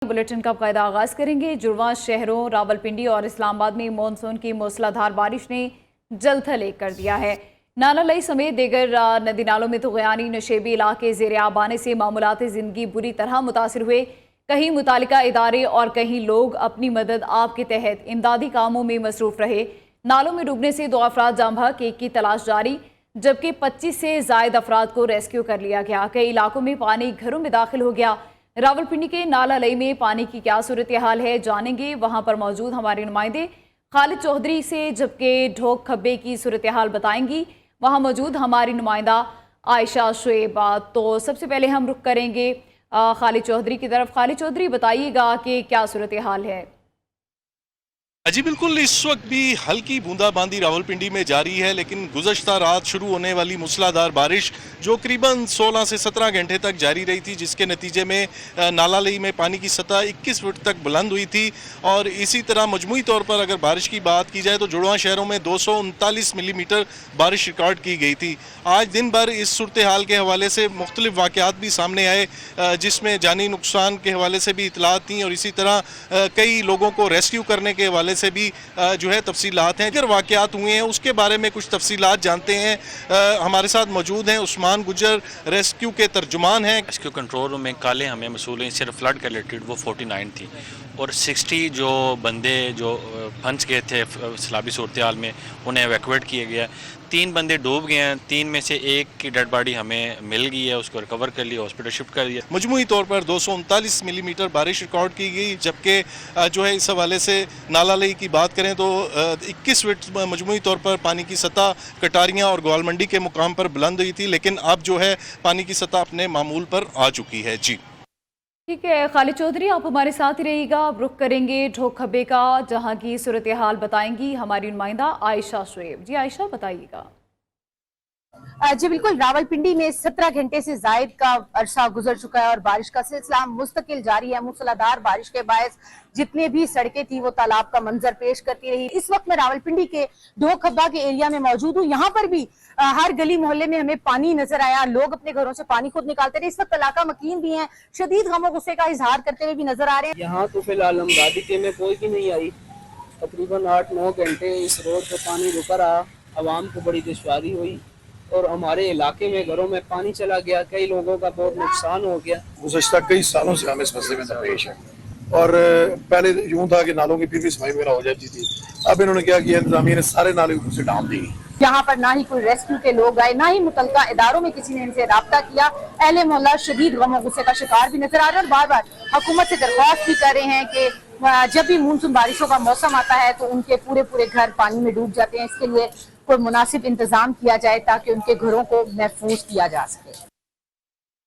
Bulletin का बाकायदा आगाज करेंगे। जुड़वां शहरों रावलपिंडी और इस्लामाबाद में मानसून की मूसलाधार बारिश ने जलथल एक कर दिया है। नाला लई समेत दीगर नदी नालों में तुग़यानी नशेबी इलाके ज़ेर आब आने से मामूलात ज़िंदगी बुरी तरह मुतासिर हुए। कहीं मुतालिका इदारे और कहीं लोग अपनी मदद आप के तहत इमदादी कामों में मसरूफ़ रहे। नालों में डूबने से 2 अफराद जाँ बहक, एक की तलाश जारी, जबकि 25 से ज़ायद अफराद को रेस्क्यू कर लिया गया। कई इलाकों में पानी घरों में दाखिल हो गया। रावलपिंडी के नाला लई में पानी की क्या सूरत हाल है, जानेंगे वहां पर मौजूद हमारे नुमाइंदे खालिद चौधरी से, जबकि ढोक खब्बे की सूरत हाल बताएंगी वहां मौजूद हमारी नुमाइंदा आयशा शुएब। तो सबसे पहले हम रुख करेंगे खालिद चौधरी की तरफ। खालिद चौधरी, बताइएगा कि क्या सूरत हाल है। जी बिल्कुल, इस वक्त भी हल्की बूंदाबांदी रावलपिंडी में जारी है, लेकिन गुज़श्ता रात शुरू होने वाली मूसलाधार बारिश जो करीबन 16 से 17 घंटे तक जारी रही थी, जिसके नतीजे में नालालई में पानी की सतह 21 फुट तक बुलंद हुई थी। और इसी तरह मजमूई तौर पर अगर बारिश की बात की जाए तो जुड़वां शहरों में 239 मिलीमीटर बारिश रिकॉर्ड की गई थी। आज दिन भर इस सूरत हाल के हवाले से मुख्तलिफ वाक़यात भी सामने आए, जिसमें जानी नुकसान के हवाले से भी इतलात थी और इसी तरह कई लोगों को रेस्क्यू करने के हवाले से भी जो है तफसीलात हैं। अगर वाक़यात हुए हैं उसके बारे में कुछ तफसीलात जानते हैं। हमारे साथ मौजूद हैं उस्मान गुजर, रेस्क्यू के तर्जुमान हैं। रेस्क्यू कंट्रोल रूम में काले हमें मसूल हैं, सिर्फ फ्लड के रिलेटेड वो 49 थी और 60 जो बंदे जो फंस गए थे सैलाबी सूरत हाल में, उन्हें एवैक्यूएट किया गया। 3 बंदे डूब गए हैं, 3 में से एक की डेड बॉडी हमें मिल गई है, उसको रिकवर कर लिया, हॉस्पिटल शिफ्ट कर दिया। मजमूई तौर पर 239 मिलीमीटर बारिश रिकॉर्ड की गई, जबकि जो है इस हवाले से नालालई की बात करें तो 21 फीट मजमूई तौर पर पानी की सतह कटारियाँ और ग्वालमंडी के मुकाम पर बुलंद हुई थी, लेकिन अब जो है पानी की सतह अपने मामूल पर आ चुकी है। जी ठीक है खालिद चौधरी, आप हमारे साथ ही रहिएगा। अब रुख करेंगे ढोक खब्बे का, जहां की सूरत हाल बताएंगी हमारी नुमाइंदा आयशा शुएब। जी आयशा, बताइएगा। जी बिल्कुल, रावलपिंडी में 17 घंटे से जायद का अरसा गुजर चुका है और बारिश का सिलसिला मुस्तकिल जारी है। मूसलाधार बारिश के बायस जितने भी सड़कें थी वो तालाब का मंजर पेश करती रही। इस वक्त मैं रावलपिंडी के ढोक खब्बा के एरिया में मौजूद हूँ। यहाँ पर भी हर गली मोहल्ले में हमें पानी नजर आया, लोग अपने घरों से पानी खुद निकालते रहे। इस वक्त इलाका मकीन भी हैं, शदीद गम गुस्से का इजहार करते हुए भी नजर आ रहे हैं। यहाँ तो फिलहाल राधिके में कोई भी नहीं आई। तकरीबन 8-9 घंटे इस रोड पर पानी रुका रहा, आवाम को बड़ी दुश्वारी हुई और हमारे इलाके में घरों में पानी चला गया, कई लोगों का बहुत नुकसान हो गया। गुज़श्ता कई सालों से हम इस मसले में दरपेश है और पहले यूं था कि नालों की फिर भी सफाई वगैरह हो जाती थी। अब इन्होंने क्या किया, इंतजामिया ने सारे नाले ऊपर से डाल दी। यहाँ पर ना ही कोई रेस्क्यू के लोग आए, ना ही मुतलका इदारों में किसी ने इनसे राब्ता किया। अहले मोहल्ला शदीद गम और गुस्से का शिकार भी नजर आ रहे हैं और बार बार हुकूमत से दरख्वास्त भी कर रहे हैं कि जब भी मानसून बारिशों का मौसम आता है तो उनके पूरे घर पानी में डूब जाते हैं। इसके लिए कोई मुनासिब इंतजाम किया जाए ताकि उनके घरों को महफूज किया जा सके।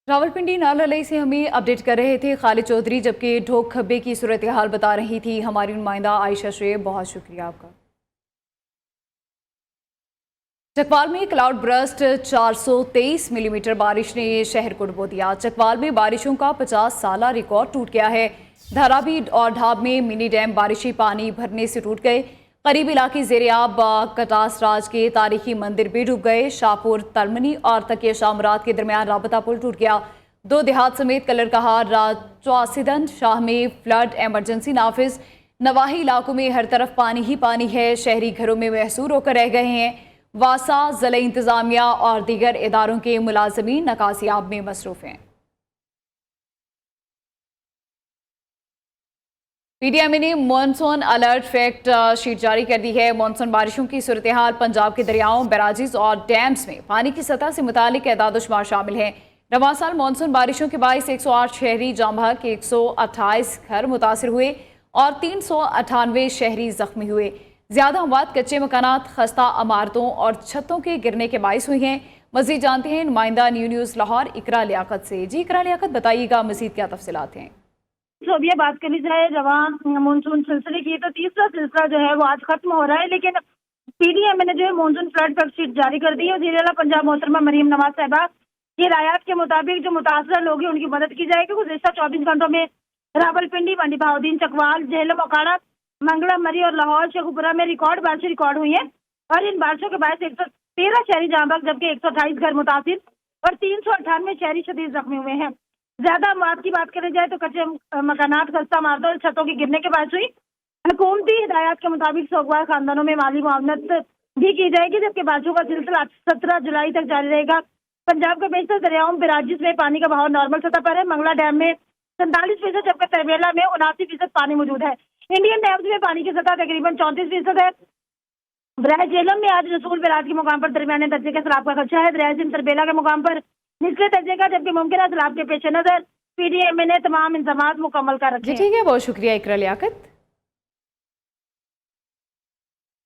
रावलपिंडी नालालई से हमें अपडेट कर रहे थे खालिद चौधरी, जबकि ढोक खब्बे की सूरत हाल बता रही थी हमारी नुमाइंदा आयशा शुएब। बहुत शुक्रिया आपका। चकवाल में क्लाउड ब्रस्ट, 423 मिलीमीटर बारिश ने शहर को डुबो दिया। चकवाल में बारिशों का 50 साला रिकॉर्ड टूट गया है। धारावी और ढाब में मिनी डैम बारिशी पानी भरने से टूट गए। करीब इलाके ज़ेर-ए-आब, कटास राज के तारीखी मंदिर भी डूब गए। शाहपुर, तलमनी और तकिया शामरात के दरमियान राबता पुल टूट गया। 2 देहात समेत कलर कहार चौसिदन शाह में फ्लड एमरजेंसी नाफिज। नवाही इलाकों में हर तरफ पानी ही पानी है। शहरी घरों में महसूर होकर रह गए हैं। वासा, ज़िला इंतज़ामिया और दीगर इदारों के मुलाजमीन नकासियाब में मसरूफ़ हैं। पीडीएमए ने मानसून अलर्ट फैक्ट शीट जारी कर दी है। मानसून बारिशों की सूरत हाल, पंजाब के दरियाओं, बैराजेस और डैम्स में पानी की सतह से मुतालिक एदाद-ओ-शुमार शामिल हैं। रवां साल मानसून बारिशों के बायस 108 शहरी जाँ बहक, 128 घर मुतासिर हुए और 398 शहरी जख्मी हुए। ज्यादा अमवात कच्चे मकानात, खस्ता इमारतों और छतों के गिरने के बायस हुई हैं। मजीद जानते हैं नुमाइंदा न्यूज़ लाहौर इकरा लियाकत से। जी इकरा लियाकत, बताइएगा मजीद क्या तफसीलात हैं। तो अब ये बात करनी जाए रवां मानसून सिलसिले की, तो तीसरा सिलसिला जो है वो आज खत्म हो रहा है, लेकिन पीडीएमए ने जो है मानसून फ्लड फैक्ट शीट जारी कर दी है। वज़ीर आला पंजाब मोहतरमा मरीम नवाज साहिबा की हिदायत के मुताबिक जो मुतासरा लोग हैं उनकी मदद की जाएगी। गुज़श्ता 24 घंटों में रावलपिंडी, मंडी बहाउद्दीन, चकवाल, झेलम, ओकाड़ा, मंगला, मरी और लाहौर शेखुपुरा में बारिशें रिकॉर्ड हुई हैं और इन बारिशों के बायस 113 शहरी जाँ बहक, जबकि 128 घर मुतासिर और 398 शहरी शदीद जख्मी हुए हैं। ज्यादा मौत की बात करी जाए तो कच्चे मकानात सस्ता मारदोल छतों के गिरने के बाद हुई। हुकूमती हिदायत के मुताबिक सोगवार खानदानों में माली मुआवनत भी की जाएगी, जबकि बाजू का सिलसिला 17 जुलाई तक जारी रहेगा। पंजाब के बेशतर दरियाओं बिराजिस में पानी का बहाव नॉर्मल सतह पर है। मंगला डैम में 47%, जबकि तरबेला में 79% पानी मौजूद है। इंडियन डैम्स में पानी की सतह तकरीबन 34% है। बराह जेलम में आज रसूल बिराज के मुकाम पर दरमियाने दर्जे के सैलाब का खदशा है। दरिया सिंध तरबेला के मुकाम पर निचले दर्जे का, जबकि मुमकिन सैलाब के पेश नजर PDMA ने तमाम इंतजाम मुकम्मल कर रखे जी हैं। ठीक है, बहुत शुक्रिया इकरा लियाकत।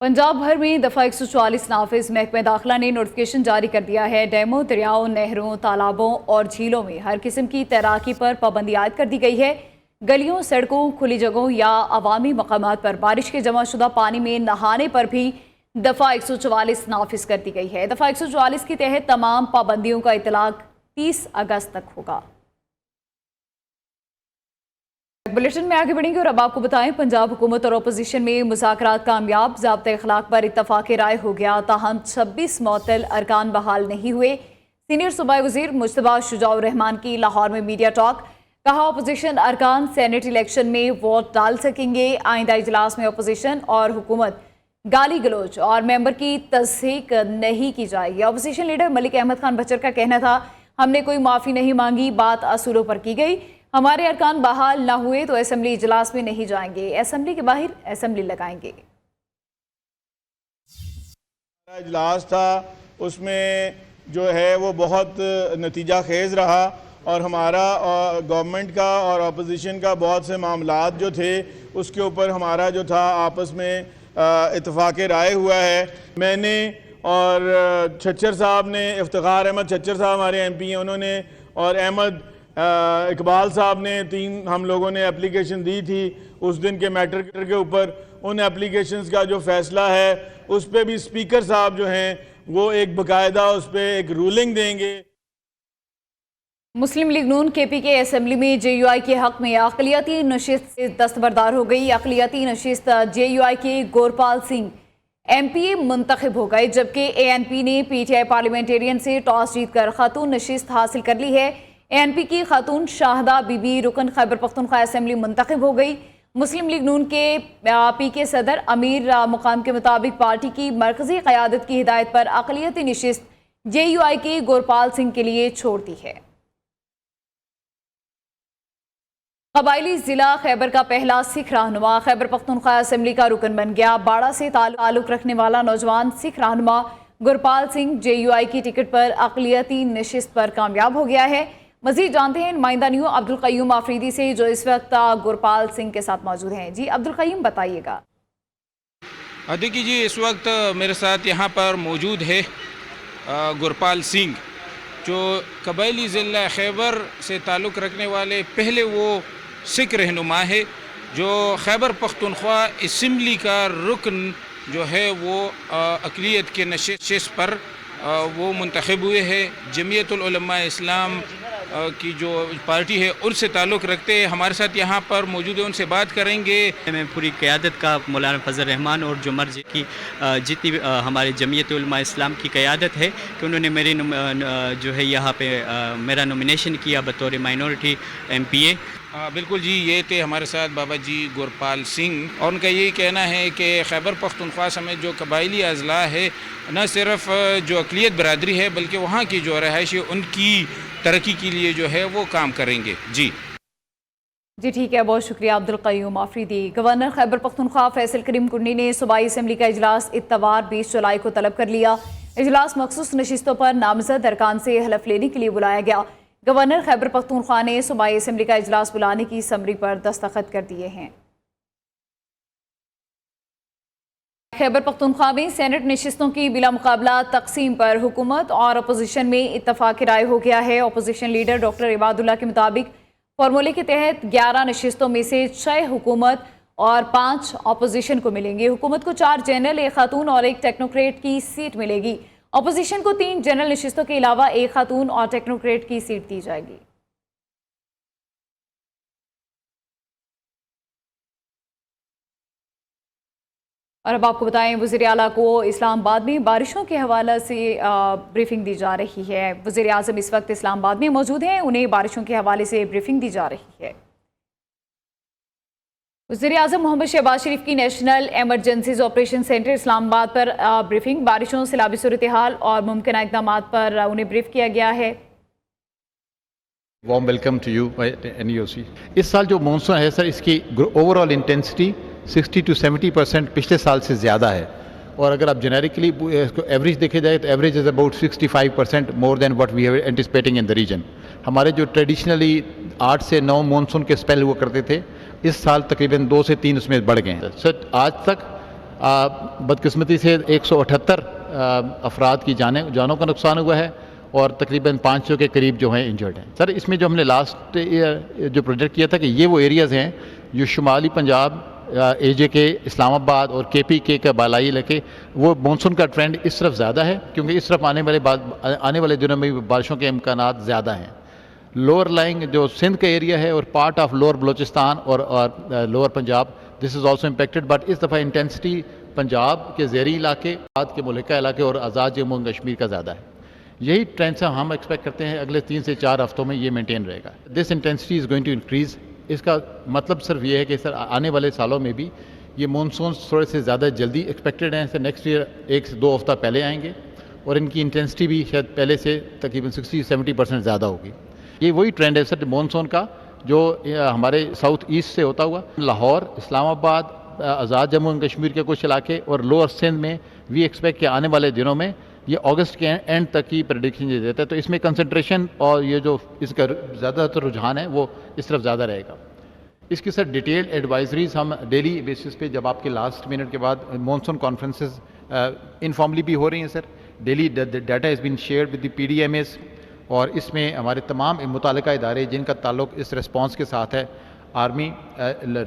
पंजाब भर में दफ़ा 144 नाफिज महकमे दाखिला ने नोटिफिकेशन जारी कर दिया है। डैमों, दरियाओं, नहरों, तालाबों और झीलों में हर किस्म की तैराकी पर पाबंदी आयद कर दी गई है। गलियों, सड़कों, खुली जगहों या अवामी मकामात पर बारिश के जमाशुदा पानी में नहाने पर भी दफ़ा 144 नाफिज कर दी गई है। दफ़ा 144 के तहत तमाम पाबंदियों का इतलाक 30 अगस्त तक होगा। बुलेटिन में आगे बढ़ेंगे और अब आपको बताएं, पंजाब हुकूमत और अपोजिशन में मुज़ाकरात कामयाब। ज़ाब्ते अखलाक पर इत्तफाक़ राय हो गया, ताहम 26 मुअत्तल अरकान बहाल नहीं हुए। सीनियर सूबाई वज़ीर मुश्तबा शुजाउर रहमान की लाहौर में मीडिया टॉक। कहा, अपोजिशन अरकान सेनेट इलेक्शन में वोट डाल सकेंगे। आइंदा इजलास में अपोजिशन और हुकूमत गाली गलोच और मेंबर की तस्दीक नहीं की जाएगी। अपोजिशन लीडर मलिक अहमद खान बचर का कहना था, हमने कोई माफ़ी नहीं मांगी, बात असूलों पर की गई। हमारे अरकान बहाल ना हुए तो असेंबली इजलास में नहीं जाएंगे, असेंबली के बाहर असेंबली लगाएंगे। इजलास था, उसमें जो है वो बहुत नतीजा खेज रहा और हमारा गवर्नमेंट का और अपोजिशन का बहुत से मामलात जो थे उसके ऊपर हमारा जो था आपस में इत्तफाक़ राय हुआ है। मैंने और छच्चर साहब ने, इफ्तिखार अहमद छच्चर साहब हमारे MP हैं, उन्होंने और अहमद इकबाल साहब ने, 3 हम लोगों ने एप्लीकेशन दी थी उस दिन के मैटर के ऊपर। उन एप्लीकेशंस का जो फैसला है उस पे भी स्पीकर साहब जो हैं वो एक बाकायदा उस पे एक रूलिंग देंगे। मुस्लिम लीग नून KP के असेंबली में JUI के हक में अक़लियती नशिस्त से दस्तबरदार हो गई। अक़लियती नशिस्त JUI के गोरपाल सिंह MPA मुंतखब हो गए, जबकि ANP ने PTI पार्लियामेंटेरियन से टॉस जीतकर खातून नशिस्त हासिल कर ली है। ANP की खातून शाहदा बीबी रुकन खैबर पख्तूनख्वा असेंबली मुंतखब हो गई। मुस्लिम लीग नून के PK सदर अमीर मुकाम के मुताबिक पार्टी की मरकजी क़यादत की हिदायत पर अक़लियती नशिस्त JUI के गोरपाल सिंह के लिए छोड़ दी है। कबायली ज़िला खैबर का पहला सिख रहनुमा खैबर पख्तूनख्वा असेंबली का रुकन बन गया। बाड़ा से ताल्लुक़ रखने वाला नौजवान सिख रहनुमा गुरपाल सिंह JUI की टिकट पर अक़लियती नशिस्त पर कामयाब हो गया है। मज़ीद जानते हैं नुमाइंदा न्यू अब्दुल क़य्यूम आफरीदी से, जो इस वक्त गुरपाल सिंह के साथ मौजूद हैं। जी अब्दुल क़य्यूम, बताइएगा। देखिए जी, इस वक्त मेरे साथ यहाँ पर मौजूद है गुरपाल सिंह, जो कबायली ज़िला खैबर से ताल्लुक़ रखने वाले पहले वो सिख रहनुमा है, जो खैबर पख्तूनख्वा असेंबली का रुकन जो है वो अक़लियत के नशिस्त पर वो मुंतखब हुए हैं। जमीयतुल उलमा इस्लाम की जो पार्टी है उनसे ताल्लुक़ रखते हैं। हमारे साथ यहाँ पर मौजूद है, उनसे बात करेंगे। मैं पूरी क़यादत का मौलाना फजल रहमान और जो मर्ज़ की जितनी हमारे जमीयत उलमा इस्लाम की क़यादत है कि उन्होंने मेरी जो है यहाँ पे मेरा नॉमिनेशन किया बतौर माइनॉरिटी MPA। बिल्कुल जी, ये थे हमारे साथ बाबा जी गुरपाल सिंह, और उनका यही कहना है कि खैबर पख्तूनख्वा समेत जो कबायली अज़ला है, न सिर्फ जो अक़लियत बरादरी है बल्कि वहाँ की जो रहायश है उनकी तरक्की के लिए जो है वो काम करेंगे। जी ठीक है, बहुत शुक्रिया अब्दुल क़य्यूम आफरीदी। गवर्नर खैबर पख्तूनख्वा फैसल करीम कुन्नी ने सूबाई असेंबली का इजलास इतवार 20 जुलाई को तलब कर लिया। इजलास मखसूस नशिस्तों पर नामजद अरकान से हलफ लेने के लिए बुलाया गया। गवर्नर खैबर पख्तूनख्वा ने सूबाई असेंबली का इजलास बुलाने की समरी पर दस्तखत कर दिए हैं। खैबर पख्तूनख्वा में सेनेट नशिस्तों की बिला मुकाबला तकसीम पर हुकूमत और अपोजिशन में इत्तफाक़ राय हो गया है। अपोजिशन लीडर डॉक्टर इबादुल्ला के मुताबिक फार्मूले के तहत 11 नशिस्तों में से 6 हुकूमत और 5 अपोजिशन को मिलेंगी। हुकूमत को 4 जनरल, 1 खातून और 1 टेक्नोक्रेट की सीट मिलेगी। अपोजिशन को 3 जनरल नशिस्तों के अलावा 1 खातून और टेक्नोक्रेट की सीट दी जाएगी। اور اب آپ کو بتائیں وزیر اعلیٰ کو اسلام آباد میں بارشوں کے حوالے سے بریفنگ دی جا رہی ہے. وزیر اعظم اس وقت اسلام آباد میں موجود ہیں, انہیں بارشوں کے حوالے سے بریفنگ دی جا رہی ہے. وزیر اعظم محمد شہباز شریف کی نیشنل ایمرجنسیز آپریشن سینٹر اسلام آباد پر بریفنگ, بارشوں سیلابی صورتحال اور ممکنہ اقدامات پر انہیں بریف کیا گیا ہے. Warm welcome to you NEOC. اس سال جو مونسون ہے سر, اس کی اوور آل انٹینسٹی 60 to 70% پچھلے سال سے زیادہ ہے, اور اگر آپ جنیرکلی اس کو ایوریج دیکھے جائے تو average is about 65% more than what we have anticipating in the region. ہمارے جو ٹریڈیشنلی 8 سے 9 مونسون کے اسپیل ہوا کرتے تھے, اس سال تقریباً 2 سے 3 اس میں بڑھ گئے ہیں. سر آج تک بدقسمتی سے 178 افراد کی جانوں کا نقصان ہوا ہے, اور تقریباً 500 کے قریب جو ہیں انجرڈ ہیں. سر اس میں جو ہم نے لاسٹ ایئر جو پروجیکٹ کیا تھا کہ یہ وہ ایریاز ہیں جو شمالی پنجاب, AJ اسلام آباد اور KPK کا بالائی علاقے, وہ مونسون کا ٹرینڈ اس طرف زیادہ ہے, کیونکہ اس طرف آنے والے دنوں میں بارشوں کے امکانات زیادہ ہیں. لوور لائنگ جو سندھ کا ایریا ہے اور پارٹ آف لوور بلوچستان اور lower Punjab, this is also impacted, but اس دفعہ انٹینسٹی پنجاب کے زیریں علاقے, بعد کے ملکہ علاقے اور آزاد جموں کشمیر کا زیادہ ہے. یہی ٹرینڈ سے ہم ایکسپیکٹ کرتے ہیں اگلے 3 سے 4 ہفتوں میں یہ مینٹین رہے گا. This intensity is going to increase. اس کا مطلب صرف یہ ہے کہ سر آنے والے سالوں میں بھی یہ مونسونز تھوڑے سے زیادہ جلدی ایکسپیکٹڈ ہیں. سر نیکسٹ ایئر 1 سے 2 ہفتہ پہلے آئیں گے, اور ان کی انٹینسٹی بھی شاید پہلے سے تقریباً 60-70% زیادہ ہوگی. یہ وہی ٹرینڈ ہے سر مونسون کا جو ہمارے ساؤتھ ایسٹ سے ہوتا ہوا لاہور, اسلام آباد, آزاد جموں اینڈ کشمیر کے کچھ علاقے اور لوور سندھ میں وی ایکسپیکٹ کہ آنے والے دنوں میں یہ اگست کے اینڈ تک کی پریڈکشن یہ دیتا ہے. تو اس میں کنسنٹریشن اور یہ جو اس کا زیادہ تر رجحان ہے وہ اس طرف زیادہ رہے گا. اس کی سر ڈیٹیلڈ ایڈوائزریز ہم ڈیلی بیسس پہ, جب آپ کے لاسٹ منٹ کے بعد مونسون کانفرنسز انفارملی بھی ہو رہی ہیں sir, daily data is being shared with the PDMAs, اور اس میں ہمارے تمام متعلقہ ادارے جن کا تعلق اس ریسپانس کے ساتھ ہے, آرمی,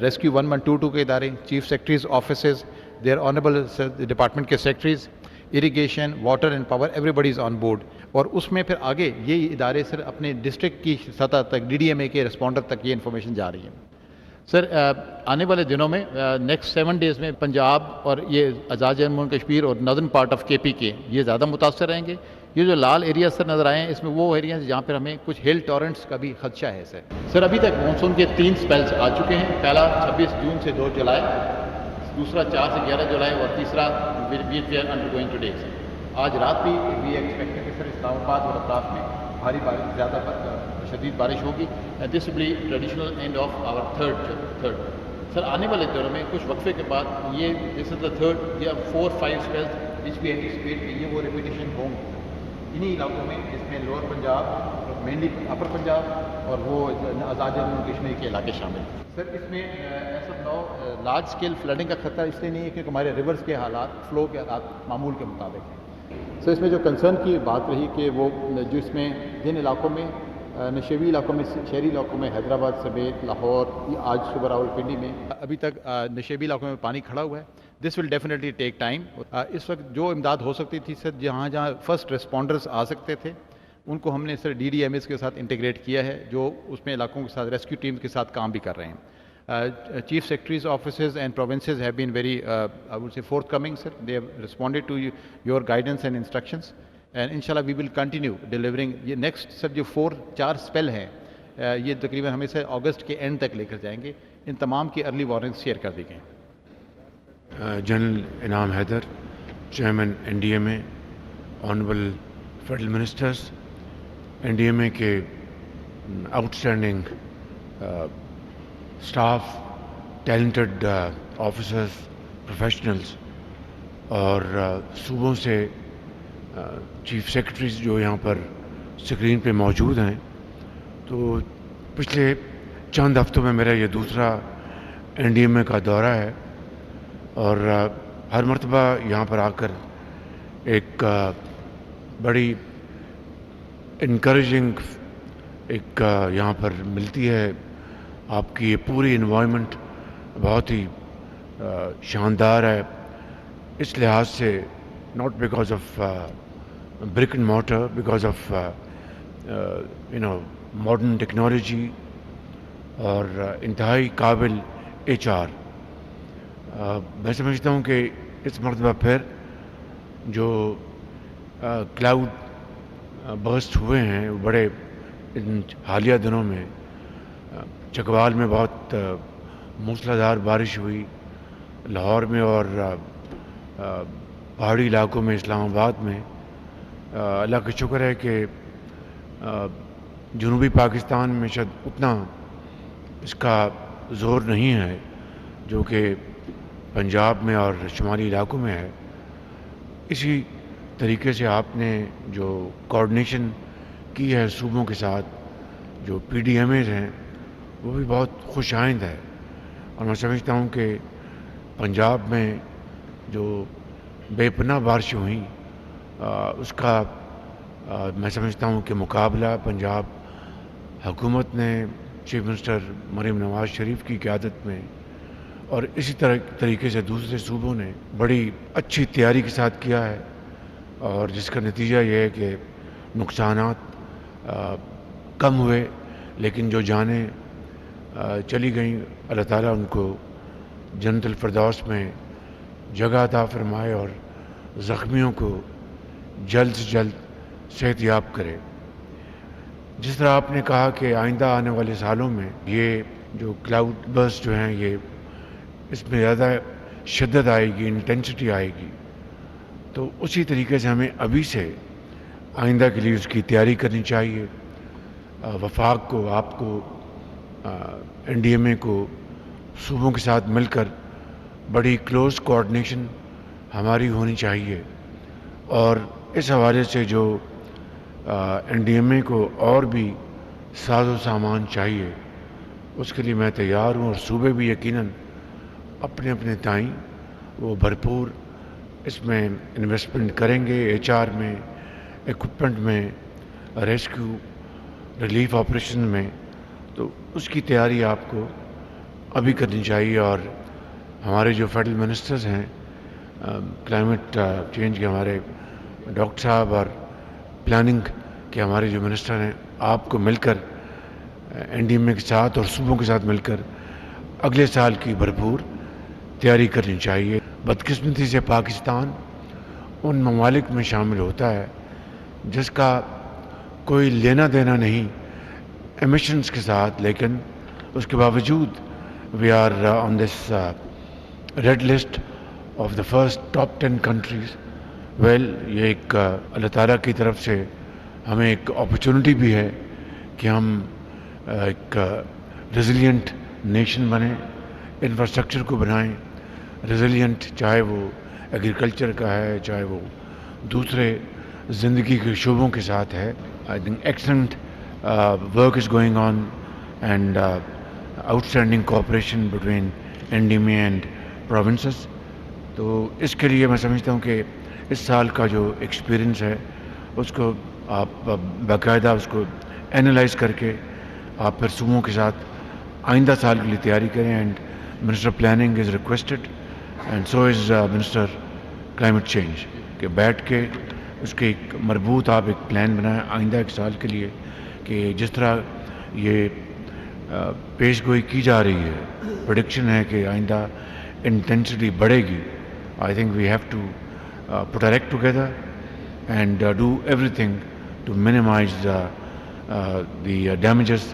ریسکیو 1122 کے ادارے, chief secretaries offices, their honourable department کے secretaries, irrigation, water and power, everybody is on board. اور اس میں پھر آگے یہ ادارے سر اپنے ڈسٹرکٹ کی سطح تک DDMA کے رسپونڈر تک یہ انفارمیشن جا رہی ہے. سر آنے والے دنوں میں نیکسٹ 7 ڈیز میں پنجاب اور یہ آزاد جموں کشمیر اور ناردرن پارٹ آف KPK یہ زیادہ متاثر رہیں گے. یہ جو لال ایریاز سر نظر آئے ہیں, اس میں وہ ایریاز جہاں پر ہمیں کچھ ہل ٹورنٹس کا بھی خدشہ ہے. سر ابھی تک مونسون کے 3 اسپیلس آ چکے ہیں. پہلا 26 جون سے 2 جولائی, دوسرا 4 سے 11 جولائی, اور تیسرا we are undergoing today. آج رات بھی وی ایکسپیکٹ کہ سر اسلام آباد اور اطراف میں بھاری بارش, زیادہ شدید بارش ہوگی. This will be traditional end of our third. Sir آنے والے دنوں میں کچھ وقفے کے بعد یہ دس از دا تھرڈ یا 4-5 اسپیلس وچ وی اینٹیسپیٹ کہ یہ وہ ریپیٹیشن ہوں انہی علاقوں میں, جس میں لوور پنجاب, مینلی اپر پنجاب اور وہ آزاد جموں کشمیر کے علاقے شامل ہیں. سر اس میں as of now large scale flooding کا خطرہ اس لیے نہیں ہے کیونکہ ہمارے ریورس کے حالات, فلو کے حالات معمول کے مطابق ہیں. سر اس میں جو کنسرن کی بات رہی کہ وہ جو اس میں جن علاقوں میں نشیبی علاقوں میں, شہری علاقوں میں, حیدرآباد سمیت لاہور, آج صبح راولپنڈی میں ابھی تک نشیبی علاقوں میں پانی کھڑا ہوا ہے. دس ول ڈیفینیٹلی ٹیک ٹائم. اس وقت جو امداد ہو سکتی تھی سر, جہاں فرسٹ رسپونڈرز آ سکتے تھے, ان کو ہم نے سر DDMAs کے ساتھ انٹیگریٹ کیا ہے, جو اس میں علاقوں کے ساتھ ریسکیو ٹیمز کے ساتھ کام بھی کر رہے ہیں. Chief Secretaries offices and provinces have been very, I would say, forthcoming, sir. They have responded to your guidance and instructions, and inshallah we will continue delivering. یہ next sir جو 4-4 spell ہیں, یہ تقریباً ہمیں سے اگست کے اینڈ تک لے کر جائیں گے. ان تمام کی ارلی وارننگس شیئر کر دی گئی. General Inam Haider, chairman NDMA, honourable federal ministers, NDMA کے outstanding staff, talented officers, professionals, اور صوبوں سے چیف سیکرٹریز جو یہاں پر اسکرین پہ موجود ہیں. تو پچھلے چند ہفتوں میں میرا یہ دوسرا NDMA کا دورہ ہے, اور ہر مرتبہ یہاں پر آ کر ایک بڑی انکریجنگ ایک یہاں پر ملتی ہے. آپ کی یہ پوری انوائرمنٹ بہت ہی شاندار ہے اس لحاظ سے, not because of brick and mortar, because of modern technology اور انتہائی قابل HR. میں سمجھتا ہوں کہ इस मरतबा फिर जो क्लाउड बर्स्ट हुए हैं वो बड़े इन हालिया दिनों में चकवाल में बहुत मूसलाधार बारिश हुई, लाहौर में और पहाड़ी इलाकों में, इस्लामाबाद में। अल्लाह का शुक्र है कि जनूबी पाकिस्तान में शायद उतना इसका ज़ोर नहीं है जो कि पंजाब में और शुमाली इलाकों में है। इसी तरीके से आपने जो कोऑर्डिनेशन की है सूबों के साथ, जो PDMAs हैं, वो भी बहुत खुशाइंद है। और मैं समझता हूँ कि पंजाब में जो बेपनाह बारिशें हुई उसका मैं समझता हूँ कि मुकाबला पंजाब हुकूमत ने चीफ मिनिस्टर मरीम नवाज शरीफ की क़यादत में और इसी तरीके से दूसरे सूबों ने बड़ी अच्छी तैयारी के साथ किया है, और जिसका नतीजा ये है कि नुकसानात कम हुए, लेकिन जो जानें चली गई, अल्लाह ताला उनको जन्नतुल फिरदौस में जगह अता फरमाए और ज़ख्मियों को जल्द से जल्द सेहतयाब करे। जिस तरह आपने कहा कि आइंदा आने वाले सालों में ये जो क्लाउड बर्स्ट जो हैं, ये इसमें ज़्यादा शिद्दत आएगी, इंटेंसिटी आएगी, तो उसी तरीके से हमें अभी से आइंदा के लिए उसकी तैयारी करनी चाहिए। वफाक को, आपको, NDMA को, सूबों के साथ मिलकर बड़ी क्लोज कोऑर्डिनेशन हमारी होनी चाहिए। और इस हवाले से जो NDMA को और भी साजो सामान चाहिए, उसके लिए मैं तैयार हूँ, और सूबे भी यकीनन अपने अपने ताईं वो भरपूर इसमें इन्वेस्टमेंट करेंगे, HR में, इक्विपमेंट में, रेस्क्यू रिलीफ ऑपरेशन में। तो उसकी तैयारी आपको अभी करनी चाहिए। और हमारे जो फेडरल मिनिस्टर्स हैं, क्लाइमेट चेंज के हमारे डॉक्टर साहब और प्लानिंग के हमारे जो मिनिस्टर हैं, आपको मिलकर NDMA के साथ और सूबों के साथ मिलकर अगले साल की भरपूर तैयारी करनी चाहिए। बदकिस्मती से पाकिस्तान उन ममालिक में शामिल होता है जिसका कोई लेना देना नहीं एमिशंस के साथ, लेकिन उसके बावजूद we are on this red list of the first top 10 countries. Well, ये एक अल्लाह ताला की तरफ से हमें एक अपॉर्चुनिटी भी है कि हम एक रेजिलिएंट नेशन बने, इंफ्रास्ट्रक्चर को बनाएं रेजिलिएंट, चाहे वो एग्रीकल्चर का है, चाहे वो दूसरे ज़िंदगी के शोबों के साथ है। I think excellent work is going on and outstanding cooperation between NDMA and provinces. तो इसके लिए मैं समझता हूँ कि इस साल का जो एक्सपीरियंस है उसको आप बाकायदा उसको एनालाइज करके आप फिर सूबों के साथ आइंदा साल के लिए तैयारी करें। And minister planning is requested and so is minister climate change के बैठ के उसके एक मरबूत आप एक प्लान बनाएं आइंदा एक साल के लिए, कि जिस तरह ये पेश गोई की जा रही है, प्रेडिक्शन है कि आइंदा इंटेंसिटी बढ़ेगी। I think we have to put our act together and do everything to minimize the damages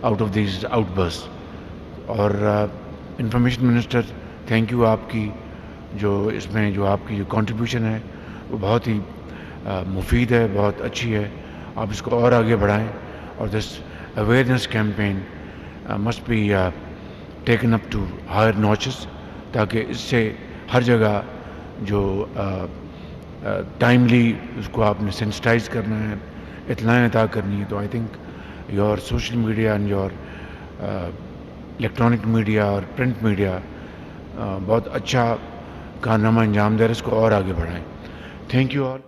out of these outbursts. और इंफॉर्मेशन मिनिस्टर, थैंक यू, आपकी जो इसमें जो आपकी जो कंट्रीब्यूशन है वो बहुत ही मुफीद है, बहुत अच्छी है। आप इसको और आगे बढ़ाएं और this awareness campaign must be taken up to higher notches, ताकि इससे हर जगह जो टाइमली उसको आपने सेंसिटाइज करना है, इत्तलाएं अता करनी है। तो I think your social media and your electronic media और प्रिंट मीडिया बहुत अच्छा कारनामा अंजाम दे रहे, इसको और आगे बढ़ाएं। Thank you all.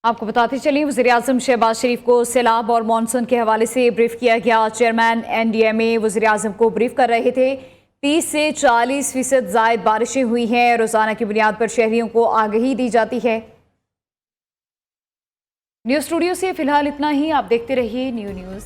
आपको बताते चलिए, वज़ीर-ए-आज़म शहबाज शरीफ को सैलाब और मानसून के हवाले से ब्रीफ किया गया। चेयरमैन NDMA वज़ीर-ए-आज़म को ब्रीफ कर रहे थे। 30 से 40% ज़ायद बारिशें हुई हैं। रोज़ाना की बुनियाद पर शहरियों को आगाही दी जाती है। न्यूज़ स्टूडियो से फिलहाल इतना ही। आप देखते रहिए न्यू न्यूज़।